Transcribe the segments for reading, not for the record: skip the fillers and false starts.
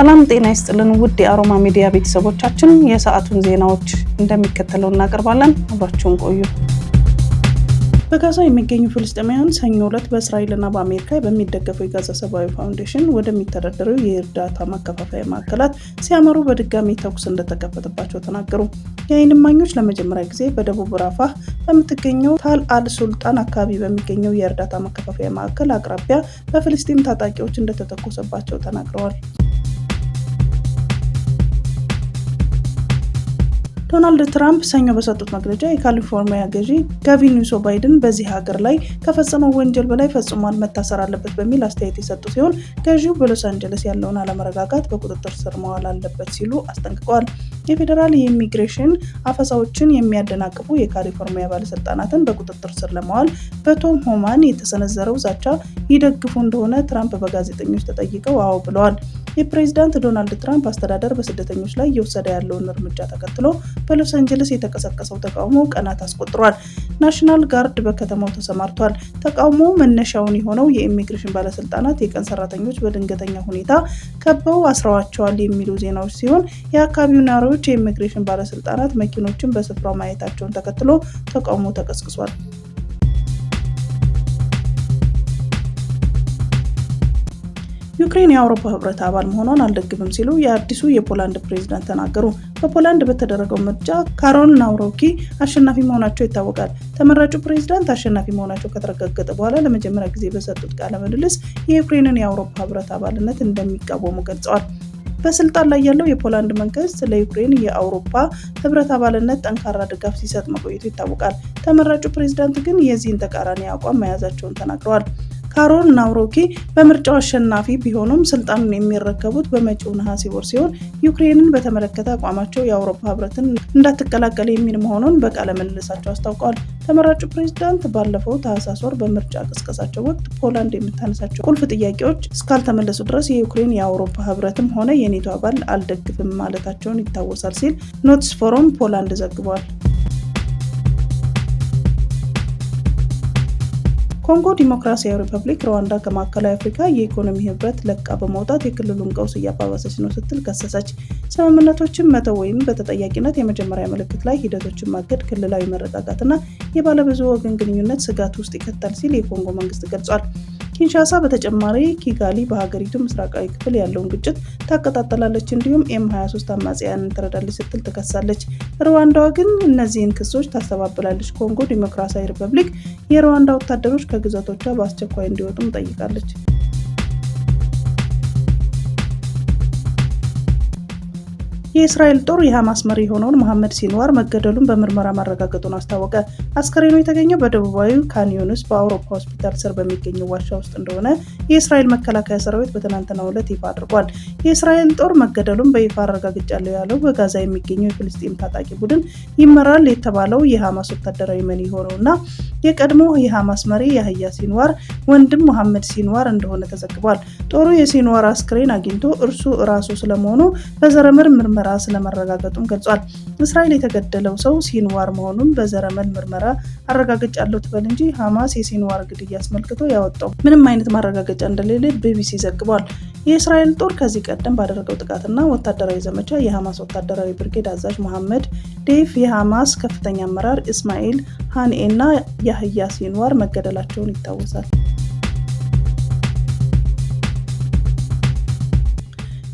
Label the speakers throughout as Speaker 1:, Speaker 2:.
Speaker 1: ሰላም ጤና ይስጥልን ውድ የአሮማ ሚዲያ ቤተሰቦቻችን የሰዓቱን ዜናዎች እንደሚከተለው እናቀርባለን። አብራችሁን ቆዩ። በጋዛ የሚገኙ ፍልስጤማውያን ሰኞ ዕለት በእስራኤልና በአሜሪካ በሚደገፈው የጋዛ ሰብአዊ ፋውንዴሽን ወደሚተዳደረው የእርዳታ ማከፋፈያ ማዕከላት ሲያመሩ በድጋሚ ተኩስ እንደተከፈተባቸው ተናገሩ። የዓይን እማኞች ለመጀመሪያ ጊዜ በደቡብ ራፋህ በምትገኘው ታል አል ሱልጣን አካባቢ በሚገኘው የእርዳታ ማከፋፈያ ማዕከል አቅራቢያ በፍልስጤም ታጣቂዎች እንደተተኮሰባቸው ተናግረዋል። ዶናልድ ትራምፕ ሰኞ በሰጡት መግለጫ የካሊፎርኒያ ገዢ ጋቪን ኒውሶም ባይደን በዚህ ሀገር ላይ ከፈጸመው ወንጀል በላይ ፈጽሟል፣ መታሰር አለበት በሚል አስተያየት የሰጡ ሲሆን ገዢው በሎስ አንጀለስ ያለውን አለመረጋጋት በቁጥጥር ስር መዋል አለበት ሲሉ አስጠንቅቀዋል። የፌዴራል የኢሚግሬሽን አፈሳዎችን የሚያደናቅፉ የካሊፎርኒያ ባለስልጣናትን በቁጥጥር ስር ለማዋል በቶም ሆማን የተሰነዘረው ዛቻ ይደግፉ እንደሆነ ትራምፕ በጋዜጠኞች ተጠይቀው አዎ ብለዋል። የፕሬዝዳንት ዶናልድ ትራምፕ አስተዳደር በስደተኞች ላይ እየወሰደ ያለውን እርምጃ ተከትሎ በሎስ አንጀለስ የተቀሰቀሰው ተቃውሞ ቀናት አስቆጥሯል። ናሽናል ጋርድ በከተማው ተሰማርቷል። ተቃውሞ መነሻውን የሆነው የኢሚግሬሽን ባለስልጣናት የቀን ሰራተኞች በድንገተኛ ሁኔታ ከበው አስረዋቸዋል የሚሉ ዜናዎች ሲሆን የአካባቢው ነዋሪዎች የኢሚግሬሽን ባለስልጣናት መኪኖችን በስፍራው ማየታቸውን ተከትሎ ተቃውሞ ተቀስቅሷል። ዩክሬን የአውሮፓ ህብረት አባል መሆኗን አልደግፍም ሲሉ የአዲሱ የፖላንድ ፕሬዝዳንት ተናገሩ። በፖላንድ በተደረገው ምርጫ ካሮል ናውሮኪ አሸናፊ መሆናቸው ይታወቃል። ተመራጩ ፕሬዝዳንት አሸናፊ መሆናቸው ከተረጋገጠ በኋላ ለመጀመሪያ ጊዜ በሰጡት ቃለ ምልልስ የዩክሬንን የአውሮፓ ህብረት አባልነት እንደሚቃወሙ ገልጸዋል። በስልጣን ላይ ያለው የፖላንድ መንግስት ለዩክሬን የአውሮፓ ህብረት አባልነት ጠንካራ ድጋፍ ሲሰጥ መቆየቱ ይታወቃል። ተመራጩ ፕሬዝዳንት ግን የዚህን ተቃራኒ አቋም መያዛቸውን ተናግረዋል። ካሮል ናውሮኪ በምርጫው አሸናፊ ቢሆኑም ስልጣኑን የሚረከቡት በመጪው ነሐሴ ወር ሲሆን ዩክሬንን በተመለከተ አቋማቸው የአውሮፓ ህብረትን እንዳትቀላቀል የሚል መሆኑን በቃለ ምልልሳቸው አስታውቀዋል። ተመራጩ ፕሬዝዳንት ባለፈው ታህሳስ ወር በምርጫ ቅስቀሳቸው ወቅት ፖላንድ የምታነሳቸው ቁልፍ ጥያቄዎች እስካልተመለሱ ድረስ የዩክሬን የአውሮፓ ህብረትም ሆነ የኔቶ አባል አልደግፍም ማለታቸውን ይታወሳል ሲል ኖትስ ፎረም ፖላንድ ዘግቧል። ኮንጎ ዲሞክራሲያዊ ሪፐብሊክ ሩዋንዳ ከማዕከላዊ አፍሪካ የኢኮኖሚ ህብረት ለቃ በመውጣት የክልሉን ቀውስ እያባባሰች ነው ስትል ከሰሰች። ስምምነቶችን መተው ወይም በተጠያቂነት የመጀመሪያ ምልክት ላይ ሂደቶችን ማገድ ክልላዊ መረጋጋትና የባለብዙ ወገን ግንኙነት ስጋት ውስጥ ይከታል ሲል የኮንጎ መንግስት ገልጿል። ኪንሻሳ በተጨማሪ ኪጋሊ በሀገሪቱ ምስራቃዊ ክፍል ያለውን ግጭት ታቀጣጥላለች እንዲሁም ኤም23 አማጽያንን ትረዳለች ስትል ትከሳለች። ሩዋንዳዋ ግን እነዚህን ክሶች ታስተባብላለች። ኮንጎ ዲሞክራሲያዊ ሪፐብሊክ የሩዋንዳ ወታደሮች ከግዛቶቿ በአስቸኳይ እንዲወጡም ጠይቃለች። የእስራኤል ጦር የሐማስ መሪ የሆነውን መሐመድ ሲንዋር መገደሉን በምርመራ ማረጋገጡን አስታወቀ። አስከሬኑ የተገኘው በደቡባዊ ካን ዩኒስ በአውሮፓ ሆስፒታል ስር በሚገኘው ዋሻ ውስጥ እንደሆነ የእስራኤል መከላከያ ሰራዊት በትናንትናው ዕለት ይፋ አድርጓል። የእስራኤል ጦር መገደሉን በይፋ አረጋግጫለሁ ያለው በጋዛ የሚገኘው የፍልስጤም ታጣቂ ቡድን ይመራል የተባለው የሐማስ ወታደራዊ መሪ የሆነውና የቀድሞ የሐማስ መሪ ያህያ ሲንዋር ወንድም መሐመድ ሲንዋር እንደሆነ ተዘግቧል። ጦሩ የሲንዋር አስከሬን አግኝቶ እርሱ ራሱ ስለመሆኑ በዘረመል ምርመራ ስለመረጋገጡን ገልጿል። እስራኤል የተገደለው ሰው ሲንዋር መሆኑን በዘረመል ምርመራ አረጋግጫለሁ ትበል እንጂ ሐማስ የሲንዋር ግድያ አስመልክቶ ያወጣው ምንም አይነት ማረጋገጫ እንደሌለ ቢቢሲ ዘግቧል። የእስራኤል ጦር ከዚህ ቀደም ባደረገው ጥቃትና ወታደራዊ ዘመቻ የሐማስ ወታደራዊ ብርጌድ አዛዥ መሐመድ ዴፍ፣ የሐማስ ከፍተኛ አመራር እስማኤል ሃኒኤ እና ያህያ ሲንዋር መገደላቸውን ይታወሳል።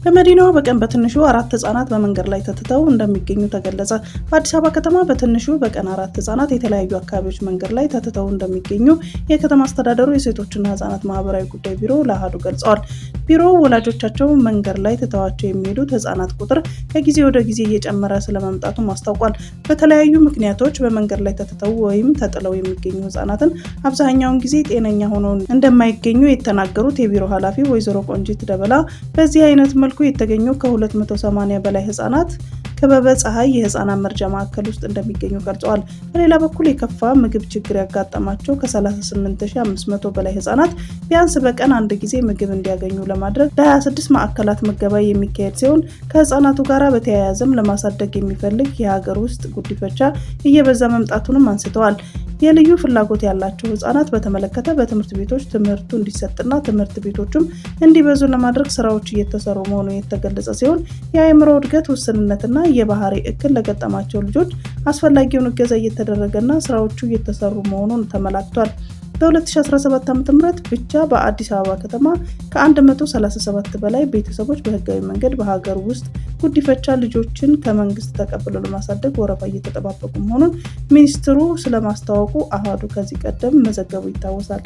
Speaker 1: በመዲናዋ በቀን በትንሹ 4 ህጻናት በመንገድ ላይ ተትተው እንደሚገኙ ተገለጸ። በአዲስ አበባ ከተማ በትንሹ በቀን 4 ህጻናት የተለያዩ አካባቢዎች መንገድ ላይ ተትተው እንደሚገኙ የከተማ አስተዳደሩ የሴቶችና ህጻናት ማህበራዊ ጉዳይ ቢሮ ለአሃዱ ገልጸዋል። ቢሮው ወላጆቻቸው መንገድ ላይ ትተዋቸው የሚሄዱት ህጻናት ቁጥር ከጊዜ ወደ ጊዜ እየጨመረ ስለመምጣቱም አስታውቋል። በተለያዩ ምክንያቶች በመንገድ ላይ ተትተው ወይም ተጥለው የሚገኙ ህጻናትን አብዛኛውን ጊዜ ጤነኛ ሆነው እንደማይገኙ የተናገሩት የቢሮ ኃላፊ ወይዘሮ ቆንጂት ደበላ በዚህ አይነት መልኩ የተገኙ ከ280 በላይ ህጻናት ክበበ ፀሐይ የህፃናት መርጃ ማዕከል ውስጥ እንደሚገኙ ገልጸዋል። በሌላ በኩል የከፋ ምግብ ችግር ያጋጠማቸው ከ38500 በላይ ህፃናት ቢያንስ በቀን አንድ ጊዜ ምግብ እንዲያገኙ ለማድረግ ለ26 ማዕከላት ምገባ የሚካሄድ ሲሆን ከህፃናቱ ጋር በተያያዘም ለማሳደግ የሚፈልግ የሀገር ውስጥ ጉዲፈቻ እየበዛ መምጣቱንም አንስተዋል። የልዩ ፍላጎት ያላቸው ህጻናት በተመለከተ በትምህርት ቤቶች ትምህርቱ እንዲሰጥና ትምህርት ቤቶችም እንዲበዙ ለማድረግ ስራዎች እየተሰሩ መሆኑ የተገለጸ ሲሆን የአእምሮ እድገት ውስንነትና የባህሪ እክል ለገጠማቸው ልጆች አስፈላጊውን እገዛ እየተደረገና ስራዎቹ እየተሰሩ መሆኑን ተመላክቷል። በ2017 ዓ.ም ብቻ በአዲስ አበባ ከተማ ከ137 በላይ ቤተሰቦች በህጋዊ መንገድ በሀገር ውስጥ ጉዲፈቻ ልጆችን ከመንግስት ተቀብለው ለማሳደግ ወረፋ እየተጠባበቁ መሆኑን ሚኒስትሩ ስለማስታወቁ አሃዱ ከዚህ ቀደም መዘገቡ ይታወሳል።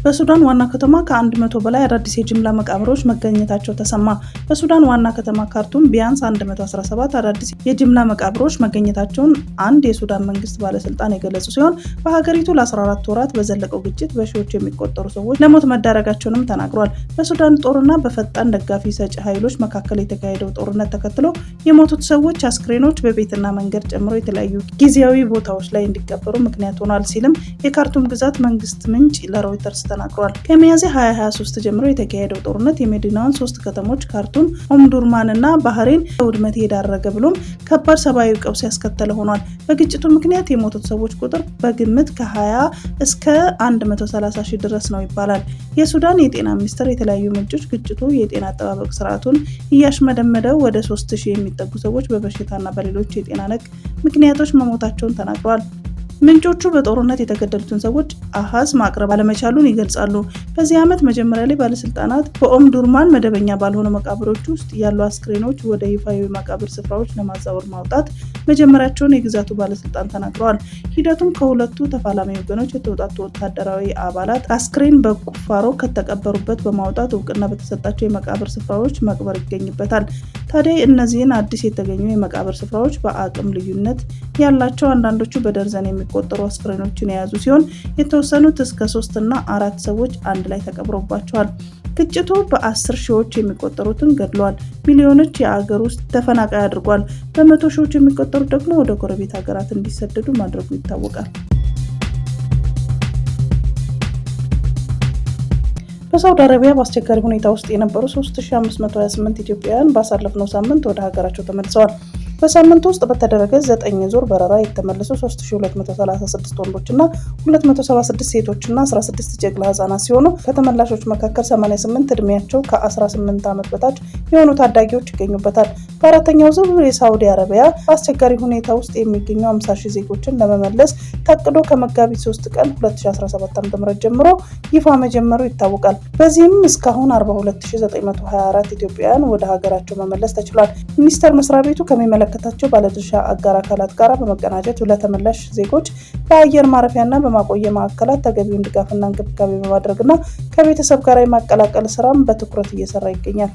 Speaker 1: በሱዳን ዋና ከተማ ከ100 በላይ አዳዲስ የጅምላ መቃብሮች መገኘታቸው ተሰማ። በሱዳን ዋና ከተማ ካርቱም ቢያንስ 117 አዳዲስ የጅምላ መቃብሮች መገኘታቸውን አንድ የሱዳን መንግስት ባለስልጣን የገለጹ ሲሆን በሀገሪቱ ለ14 ወራት በዘለቀው ግጭት በሺዎች የሚቆጠሩ ሰዎች ለሞት መዳረጋቸውንም ተናግሯል። በሱዳን ጦርና በፈጣን ደጋፊ ሰጪ ኃይሎች መካከል የተካሄደው ጦርነት ተከትሎ የሞቱት ሰዎች አስክሬኖች በቤትና መንገድ ጨምሮ የተለያዩ ጊዜያዊ ቦታዎች ላይ እንዲቀበሩ ምክንያት ሆኗል ሲልም የካርቱም ግዛት መንግስት ምንጭ ለሮይተርስ ተናግሯል። ከሚያዝያ 2023 ጀምሮ የተካሄደው ጦርነት የመዲናዋን 3 ከተሞች ካርቱም፣ ኦምዱርማን እና ባህሬን ለውድመት የዳረገ ብሎም ከባድ ሰብአዊ ቀውስ ያስከተለ ሆኗል። በግጭቱ ምክንያት የሞቱት ሰዎች ቁጥር በግምት ከ20 እስከ 130 ሺህ ድረስ ነው ይባላል። የሱዳን የጤና ሚኒስቴር የተለያዩ ምንጮች ግጭቱ የጤና አጠባበቅ ስርዓቱን እያሽመደመደው ወደ 3000 የሚጠጉ ሰዎች በበሽታና በሌሎች የጤና ነክ ምክንያቶች መሞታቸውን ተናግረዋል። ምንጮቹ በጦርነት የተገደሉትን ሰዎች አሃዝ ማቅረብ አለመቻሉን ይገልጻሉ። በዚህ ዓመት መጀመሪያ ላይ ባለስልጣናት በኦምዱርማን መደበኛ ባልሆኑ መቃብሮች ውስጥ ያሉ አስክሬኖች ወደ ይፋዊ መቃብር ስፍራዎች ለማዛወር ማውጣት መጀመሪያቸውን የግዛቱ ባለስልጣን ተናግረዋል። ሂደቱም ከሁለቱ ተፋላሚ ወገኖች የተውጣጡ ወታደራዊ አባላት አስክሬን በቁፋሮ ከተቀበሩበት በማውጣት እውቅና በተሰጣቸው የመቃብር ስፍራዎች መቅበር ይገኝበታል። ታዲያ እነዚህን አዲስ የተገኙ የመቃብር ስፍራዎች በአቅም ልዩነት ያላቸው፣ አንዳንዶቹ በደርዘን የሚቆጠሩ አስክሬኖችን የያዙ ሲሆን የተወሰኑት እስከ 3 እና 4 ሰዎች አንድ ላይ ተቀብሮባቸዋል። ግጭቱ በ10 ሺዎች የሚቆጠሩትን ገድሏል፣ ሚሊዮኖች የአገር ውስጥ ተፈናቃይ አድርጓል፣ በመቶ ሺዎች የሚቆጠሩት ደግሞ ወደ ጎረቤት ሀገራት እንዲሰደዱ ማድረጉ ይታወቃል። በሳውዲ አረቢያ በአስቸጋሪ ሁኔታ ውስጥ የነበሩ 3528 ኢትዮጵያውያን ባሳለፍነው ሳምንት ወደ ሀገራቸው ተመልሰዋል። በሳምንቱ ውስጥ በተደረገ 9 ዙር በረራ የተመለሱ 3236 ወንዶችና 276 ሴቶችና 16 ጨቅላ ህጻናት ሲሆኑ ከተመላሾች መካከል 88 እድሜያቸው ከ18 ዓመት በታች የሆኑ ታዳጊዎች ይገኙበታል። በአራተኛው ዙር የሳውዲ አረቢያ በአስቸጋሪ ሁኔታ ውስጥ የሚገኙ 50 ሺህ ዜጎችን ለመመለስ ታቅዶ ከመጋቢት 3 ቀን 2017 ዓ.ም ጀምሮ ይፋ መጀመሩ ይታወቃል። በዚህም እስካሁን 42924 ኢትዮጵያውያን ወደ ሀገራቸው መመለስ ተችሏል። ሚኒስቴር መስሪያ ቤቱ ከሚመለከታቸው ባለድርሻ አጋር አካላት ጋር በመቀናጀት ለተመላሽ ዜጎች በአየር ማረፊያና በማቆያ ማዕከላት ተገቢውን ድጋፍና እንክብካቤ በማድረግና ከቤተሰብ ጋር የማቀላቀል ስራም በትኩረት እየሰራ ይገኛል።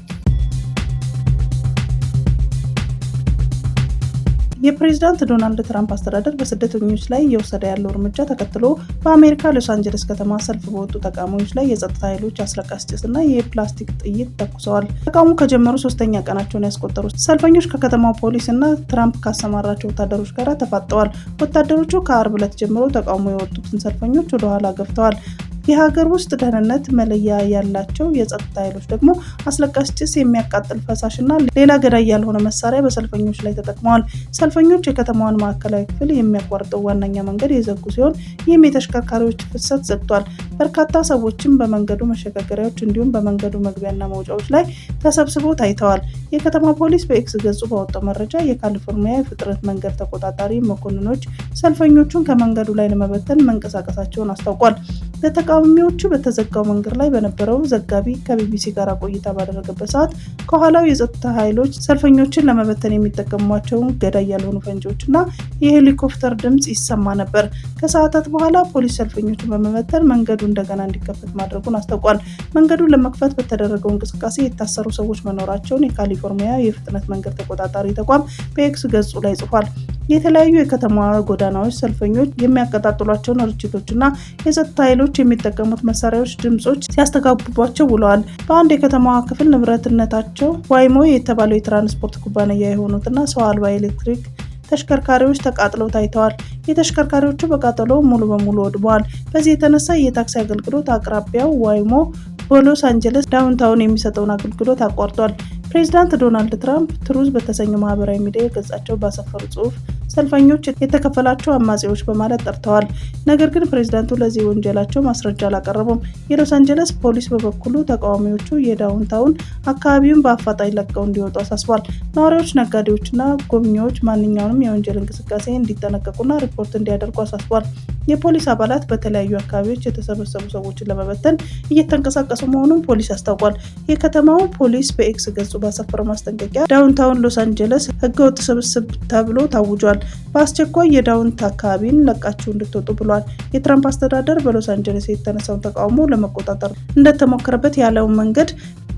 Speaker 1: የፕሬዝዳንት ዶናልድ ትራምፕ አስተዳደር በስደተኞች ላይ እየወሰደ ያለው እርምጃ ተከትሎ በአሜሪካ ሎስ አንጀለስ ከተማ ሰልፍ በወጡ ተቃዋሚዎች ላይ የጸጥታ ኃይሎች አስለቃሽ ጭስና የፕላስቲክ ጥይት ተኩሰዋል። ተቃውሞ ከጀመሩ 3ኛ ቀናቸውን ያስቆጠሩ ሰልፈኞች ከከተማው ፖሊስ እና ትራምፕ ካሰማራቸው ወታደሮች ጋር ተፋጠዋል። ወታደሮቹ ከአርብ ዕለት ጀምሮ ተቃውሞ የወጡትን ሰልፈኞች ወደ ኋላ ገፍተዋል። የሀገር ውስጥ ደህንነት መለያ ያላቸው የጸጥታ ኃይሎች ደግሞ አስለቃሽ ጭስ፣ የሚያቃጥል ፈሳሽና ሌላ ገዳይ ያልሆነ መሳሪያ በሰልፈኞች ላይ ተጠቅመዋል። ሰልፈኞች የከተማዋን ማዕከላዊ ክፍል የሚያቋርጠው ዋነኛ መንገድ የዘጉ ሲሆን ይህም የተሽከርካሪዎች ፍሰት ዘግቷል። በርካታ ሰዎችም በመንገዱ መሸጋገሪያዎች እንዲሁም በመንገዱ መግቢያና መውጫዎች ላይ ተሰብስበው ታይተዋል። የከተማ ፖሊስ በኤክስ ገጹ ባወጣው መረጃ የካሊፎርኒያ የፍጥነት መንገድ ተቆጣጣሪ መኮንኖች ሰልፈኞቹን ከመንገዱ ላይ ለመበተን መንቀሳቀሳቸውን አስታውቋል። ለተቃዋሚዎቹ በተዘጋው መንገድ ላይ በነበረው ዘጋቢ ከቢቢሲ ጋር ቆይታ ባደረገበት ሰዓት ከኋላው የጸጥታ ኃይሎች ሰልፈኞችን ለመበተን የሚጠቀሟቸውን ገዳይ ያልሆኑ ፈንጂዎችና የሄሊኮፕተር ድምጽ ይሰማ ነበር። ከሰዓታት በኋላ ፖሊስ ሰልፈኞችን በመበተን መንገዱ እንደገና እንዲከፈት ማድረጉን አስታውቋል። መንገዱን ለመክፈት በተደረገው እንቅስቃሴ የታሰሩ ሰዎች መኖራቸውን የካሊፎርኒያ የፍጥነት መንገድ ተቆጣጣሪ ተቋም በኤክስ ገጹ ላይ ጽፏል። የተለያዩ የከተማዋ ጎዳናዎች ሰልፈኞች የሚያቀጣጥሏቸውን ርችቶችና የጸጥታ ኃይሎች የሚጠቀሙት መሳሪያዎች ድምጾች ሲያስተጋቡባቸው ውለዋል። በአንድ የከተማዋ ክፍል ንብረትነታቸው ዋይሞ የተባለው የትራንስፖርት ኩባንያ የሆኑትና ሰው አልባ ኤሌክትሪክ ተሽከርካሪዎች ተቃጥለው ታይተዋል። የተሽከርካሪዎቹ በቃጠሎ ሙሉ በሙሉ ወድመዋል። በዚህ የተነሳ የታክሲ አገልግሎት አቅራቢያው ዋይሞ በሎስ አንጀለስ ዳውንታውን የሚሰጠውን አገልግሎት አቋርጧል። ፕሬዚዳንት ዶናልድ ትራምፕ ትሩዝ በተሰኘው ማህበራዊ ሚዲያ ገጻቸው ባሰፈሩ ጽሑፍ ሰልፈኞች የተከፈላቸው አማጺዎች በማለት ጠርተዋል። ነገር ግን ፕሬዚዳንቱ ለዚህ ወንጀላቸው ማስረጃ አላቀረቡም። የሎስ አንጀለስ ፖሊስ በበኩሉ ተቃዋሚዎቹ የዳውንታውን አካባቢውን በአፋጣኝ ለቀው እንዲወጡ አሳስቧል። ነዋሪዎች፣ ነጋዴዎችና ጎብኚዎች ማንኛውንም የወንጀል እንቅስቃሴ እንዲጠነቀቁና ሪፖርት እንዲያደርጉ አሳስቧል። የፖሊስ አባላት በተለያዩ አካባቢዎች የተሰበሰቡ ሰዎችን ለመበተን እየተንቀሳቀሱ መሆኑን ፖሊስ አስታውቋል። የከተማው ፖሊስ በኤክስ ገጹ ባሰፈረው ማስጠንቀቂያ ዳውንታውን ሎስ አንጀለስ ህገወጥ ስብስብ ተብሎ ታውጇል፣ በአስቸኳይ የዳውንት አካባቢን ለቃችሁ እንድትወጡ ብሏል። የትራምፕ አስተዳደር በሎስ አንጀለስ የተነሳውን ተቃውሞ ለመቆጣጠር እንደተሞከረበት ያለውን መንገድ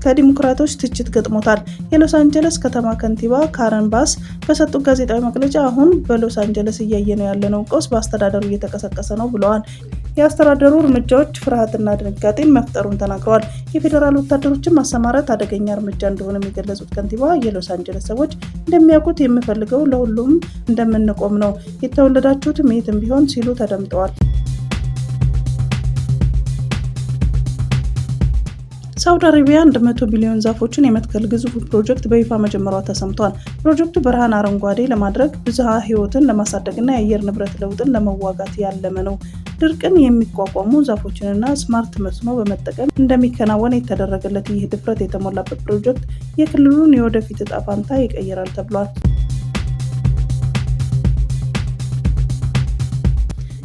Speaker 1: ከዲሞክራቶች ትችት ገጥሞታል። የሎስ አንጀለስ ከተማ ከንቲባ ካረን ባስ በሰጡት ጋዜጣዊ መግለጫ አሁን በሎስ አንጀለስ እያየነው ያለነው ቀውስ በአስተዳደሩ እየተቀሰቀሰ ነው ብለዋል። የአስተዳደሩ እርምጃዎች ፍርሃትና ድንጋጤን መፍጠሩን ተናግረዋል። የፌዴራል ወታደሮችን ማሰማራት አደገኛ እርምጃ እንደሆነ የገለጹት ከንቲባ የሎስ አንጀለስ ሰዎች እንደሚያውቁት የምፈልገው ለሁሉም እንደምንቆም ነው፣ የተወለዳችሁትም የትም ቢሆን ሲሉ ተደምጠዋል። ሳውዲ አረቢያ 100 ቢሊዮን ዛፎችን የመትከል ግዙፍ ፕሮጀክት በይፋ መጀመሯ ተሰምቷል። ፕሮጀክቱ በረሃን አረንጓዴ ለማድረግ፣ ብዝሃ ሕይወትን ለማሳደግና የአየር ንብረት ለውጥን ለመዋጋት ያለመ ነው። ድርቅን የሚቋቋሙ ዛፎችንና ስማርት መስኖ በመጠቀም እንደሚከናወን የተደረገለት ይህ ድፍረት የተሞላበት ፕሮጀክት የክልሉን የወደፊት ዕጣ ፈንታ ይቀይራል ተብሏል።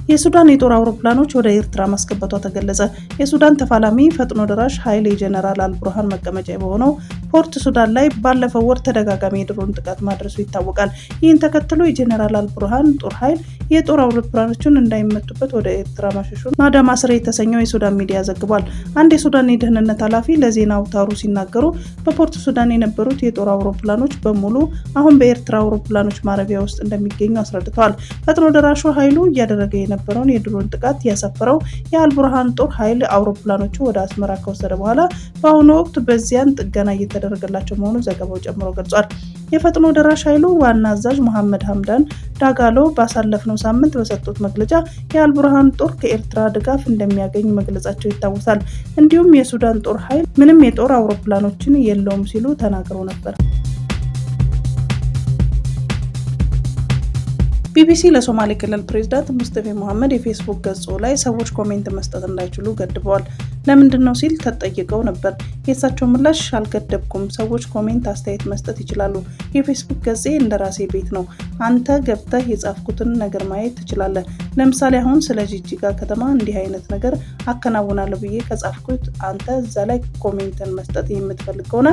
Speaker 1: የሱዳን የጦር አውሮፕላኖች ወደ ኤርትራ ማስገባቷ ተገለጸ። የሱዳን ተፋላሚ ፈጥኖ ደራሽ ኃይል የጀነራል አልቡርሃን መቀመጫ በሆነው ፖርት ሱዳን ላይ ባለፈው ወር ተደጋጋሚ የድሮን ጥቃት ማድረሱ ይታወቃል። ይህን ተከትሎ የጀነራል አልቡርሃን ጦር ኃይል የጦር አውሮፕላኖችን እንዳይመቱበት ወደ ኤርትራ ማሸሹን ማዳማስሬ የተሰኘው የሱዳን ሚዲያ ዘግቧል። አንድ የሱዳን የደህንነት ኃላፊ ለዜና አውታሩ ሲናገሩ በፖርት ሱዳን የነበሩት የጦር አውሮፕላኖች በሙሉ አሁን በኤርትራ አውሮፕላኖች ማረፊያ ውስጥ እንደሚገኙ አስረድተዋል። ፈጥኖ ደራሹ ኃይሉ እያደረገ የነበረውን የድሮን ጥቃት ያሰፈረው የአልቡርሃን ጦር ኃይል አውሮፕላኖቹ ወደ አስመራ ከወሰደ በኋላ በአሁኑ ወቅት በዚያን ጥገና እየተደረገላቸው መሆኑን ዘገባው ጨምሮ ገልጿል። የፈጥኖ ደራሽ ኃይሉ ዋና አዛዥ መሐመድ ሐምዳን ዳጋሎ ባሳለፍነው ሳምንት በሰጡት መግለጫ የአልቡርሃን ጦር ከኤርትራ ድጋፍ እንደሚያገኝ መግለጻቸው ይታወሳል። እንዲሁም የሱዳን ጦር ኃይል ምንም የጦር አውሮፕላኖችን የለውም ሲሉ ተናግረው ነበር። ቢቢሲ ለሶማሌ ክልል ፕሬዝዳንት ሙስጠፌ መሐመድ የፌስቡክ ገጹ ላይ ሰዎች ኮሜንት መስጠት እንዳይችሉ ገድበዋል። ለምንድን ነው ሲል ተጠይቀው ነበር። የእሳቸው ምላሽ አልገደብኩም፣ ሰዎች ኮሜንት አስተያየት መስጠት ይችላሉ። የፌስቡክ ገጼ እንደራሴ ቤት ነው። አንተ ገብተህ የጻፍኩትን ነገር ማየት ትችላለህ። ለምሳሌ አሁን ስለ ጂጂጋ ከተማ እንዲህ አይነት ነገር አከናውናለሁ ብዬ ከጻፍኩት አንተ እዛ ላይ ኮሜንትን መስጠት የምትፈልግ ከሆነ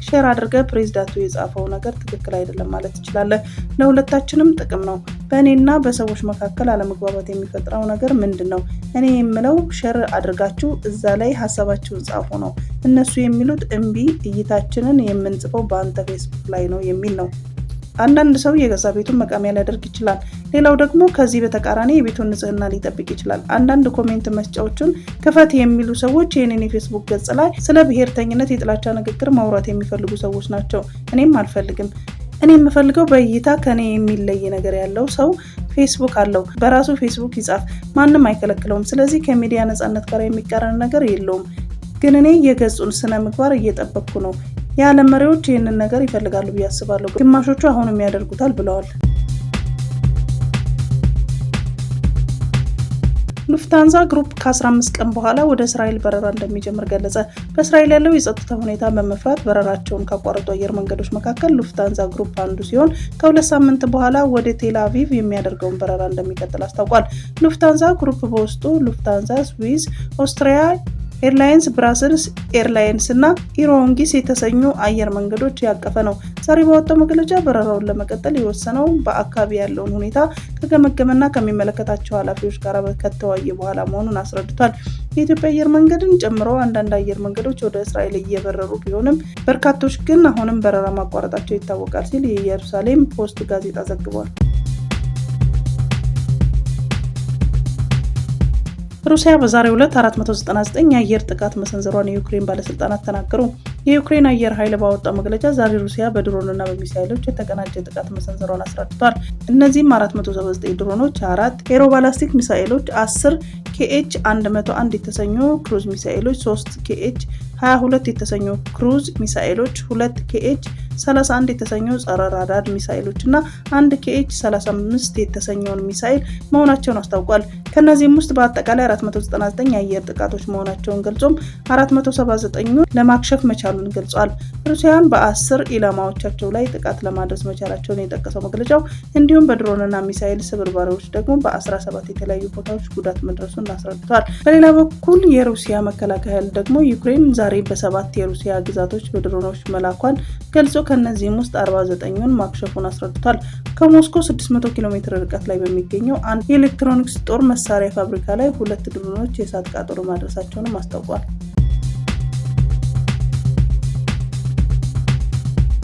Speaker 1: ሼር አድርገህ ፕሬዝዳንቱ የጻፈው ነገር ትክክል አይደለም ማለት ትችላለህ። ለሁለታችንም ጥቅም ነው። በእኔና በሰዎች መካከል አለመግባባት የሚፈጥረው ነገር ምንድን ነው? እኔ የምለው ሼር አድርጋችሁ እዛ ላይ ሀሳባችሁን ጻፉ ነው። እነሱ የሚሉት እምቢ፣ እይታችንን የምንጽፈው በአንተ ፌስቡክ ላይ ነው የሚል ነው። አንዳንድ ሰው የገዛ ቤቱን መቃሚያ ሊያደርግ ይችላል። ሌላው ደግሞ ከዚህ በተቃራኒ የቤቱን ንጽህና ሊጠብቅ ይችላል። አንዳንድ ኮሜንት መስጫዎችን ክፈት የሚሉ ሰዎች ይህንን የፌስቡክ ገጽ ላይ ስለ ብሔርተኝነት የጥላቻ ንግግር ማውራት የሚፈልጉ ሰዎች ናቸው። እኔም አልፈልግም። እኔ የምፈልገው በእይታ ከኔ የሚለይ ነገር ያለው ሰው ፌስቡክ አለው፣ በራሱ ፌስቡክ ይጻፍ፣ ማንም አይከለክለውም። ስለዚህ ከሚዲያ ነጻነት ጋር የሚቃረን ነገር የለውም። ግን እኔ የገጹን ስነ ምግባር እየጠበቅኩ ነው። የዓለም መሪዎች ይህንን ነገር ይፈልጋሉ ብዬ አስባለሁ። ግማሾቹ አሁንም ያደርጉታል ብለዋል። ሉፍታንዛ ግሩፕ ከ15 ቀን በኋላ ወደ እስራኤል በረራ እንደሚጀምር ገለጸ። በእስራኤል ያለው የጸጥታ ሁኔታ በመፍራት በረራቸውን ካቋረጡ አየር መንገዶች መካከል ሉፍታንዛ ግሩፕ አንዱ ሲሆን ከ2 ሳምንት በኋላ ወደ ቴል አቪቭ የሚያደርገውን በረራ እንደሚቀጥል አስታውቋል። ሉፍታንዛ ግሩፕ በውስጡ ሉፍታንዛ፣ ስዊዝ፣ ኦስትሪያ ኤርላይንስ፣ ብራስልስ ኤርላይንስ እና ኢሮንጊስ የተሰኙ አየር መንገዶች ያቀፈ ነው። ዛሬ ባወጣው መግለጫ በረራውን ለመቀጠል የወሰነው በአካባቢ ያለውን ሁኔታ ከገመገመና ከሚመለከታቸው ኃላፊዎች ጋር ከተወያየ በኋላ መሆኑን አስረድቷል። የኢትዮጵያ አየር መንገድን ጨምሮ አንዳንድ አየር መንገዶች ወደ እስራኤል እየበረሩ ቢሆንም በርካቶች ግን አሁንም በረራ ማቋረጣቸው ይታወቃል ሲል የኢየሩሳሌም ፖስት ጋዜጣ ዘግቧል። ሩሲያ በዛሬው ዕለት 499 የአየር ጥቃት መሰንዘሯን የዩክሬን ባለስልጣናት ተናገሩ። የዩክሬን አየር ኃይል ባወጣው መግለጫ ዛሬ ሩሲያ በድሮንና በሚሳይሎች የተቀናጀ ጥቃት መሰንዘሯን አስረድቷል። እነዚህም 479 ድሮኖች፣ 4 ኤሮባላስቲክ ሚሳይሎች፣ 10 KH-101 የተሰኙ ክሩዝ ሚሳይሎች፣ 3 KH 22 የተሰኙ ክሩዝ ሚሳኤሎች፣ 2 KH-31 የተሰኙ ጸረ ራዳር ሚሳኤሎች እና 1 KH-35 የተሰኘውን ሚሳኤል መሆናቸውን አስታውቋል። ከነዚህም ውስጥ በአጠቃላይ 499 የአየር ጥቃቶች መሆናቸውን ገልጾም 479ኙን ለማክሸፍ መቻሉን ገልጿል። ሩሲያን በ10 ኢላማዎቻቸው ላይ ጥቃት ለማድረስ መቻላቸውን የጠቀሰው መግለጫው እንዲሁም በድሮንና ሚሳኤል ስብርባሪዎች ደግሞ በ17 የተለያዩ ቦታዎች ጉዳት መድረሱን አስረድቷል። በሌላ በኩል የሩሲያ መከላከያ ኃይል ደግሞ ዩክሬን ዛሬ በ7 የሩሲያ ግዛቶች በድሮኖች መላኳን ገልጾ ከነዚህም ውስጥ 49ኙን ማክሸፉን አስረድቷል። ከሞስኮ 600 ኪሎ ሜትር ርቀት ላይ በሚገኘው አንድ የኤሌክትሮኒክስ ጦር መሳሪያ ፋብሪካ ላይ 2 ድሮኖች የእሳት ቃጠሎ ማድረሳቸውንም አስታውቋል።